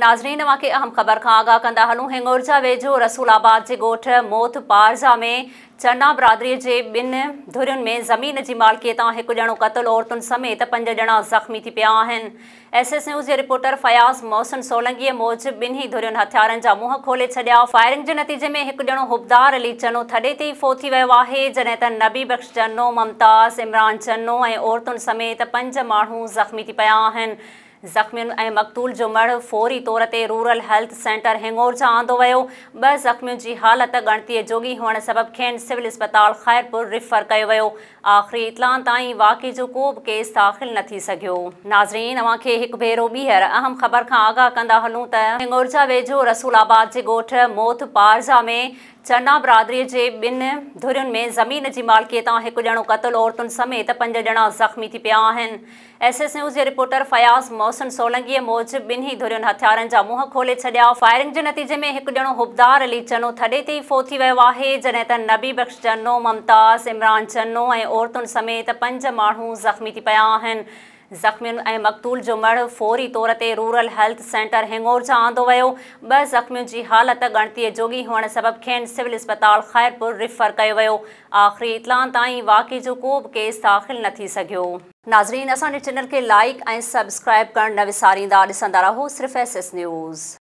नाज़रीन अवां खे अहम ख़बर खां आगाह कंदा हलूं। हिंगोरजा वेझो रसूलाबाद जे ॻोठ मोथ पारजा में चन्ना बिरादरीअ जे ॿिनि धुरियुनि में ज़मीन जी मालिकीअ तां हिकु ॼणो क़त्ल औरतुनि समेत 5 ॼणा ज़ख़्मी थी पिया आहिनि। SS न्यूज़ जे रिपोर्टर फयाज़ मोहसिन सोलंकीअ मूजिबि ॿिन्ही धुरियुनि हथियारनि जा मुंहं खोले छॾिया। फायरिंग जे नतीजे में हिकु ॼणो हुबदार अली चन्नो थॾे ते ई फ़ौत थी वियो आहे, जॾहिं त नबी बख़्श चन्नो, मुमताज़, इमरान चन्नो ऐं औरतुनि समेत 5 माण्हू ज़ख़्मी थी पिया आहिनि। ज़ख़्मियुनि ऐं मक़तूल जो मड़ फ़ौरी तौर ते रूरल हेल्थ सेंटर हिंगोरजा आंदो वियो। 2 ज़ख़्मियुनि जी हालत ॻणतीअ जोगी हुअण सबबि खेनि सिविल इस्पताल ख़ैरपुर रिफ़र कयो वियो। आख़िरी इतलान ताईं वाक़े जो को बि केस दाख़िल न थी सघियो। नाज़रीन अवां खे हिकु भेरो ॿीहर अहम ख़बर खां आगाह कंदा हलूं त हिंगोरजा वेझो रसूलाबाद जे ॻोठ मोथ पारजा में चन्ना बिरादरीअ जे ॿिनि धुरियुनि में ज़मीन जी मालिकीअ तां हिकु ॼणो क़त्ल औरतुनि समेत 5 ॼणा ज़ख़्मी थी पिया आहिनि। SS न्यूज़ जे रिपोर्टर फयाज़ मोहसिन सोलंकीअ मूजिबि ॿिन्ही धुरियुनि हथियारनि जा मुंहं खोले छॾिया। फायरिंग जे नतीजे में हिकु ॼणो हुबदार अली चन्नो थॾे ते ई फ़ौत थी वियो आहे, जॾहिं त नबी बख़्श चन्नो, मुमताज़, इमरान चन्नो ऐं औरतुनि समेत 5 माण्हू ज़ख़्मी थी पिया आहिनि। ज़ख़्मियुनि ऐं मक़तूल जो मड़ फ़ौरी तौर ते रूरल हेल्थ सेंटर हिंगोरजा आंदो वियो। 2 ज़ख़्मियुनि जी हालत ॻणतीअ जोगी हुअण सबबि खेनि सिविल इस्पताल ख़ैरपुर रिफ़र कयो वियो। आख़िरी इतलान ताईं वाक़े जो को बि केस दाख़िल न थी सघियो। नाज़रीन असांजे चैनल खे लाइक ऐं सब्सक्राइब करणु न विसारींदा। ॾिसंदा रहो सिर्फ़ SS न्यूज़।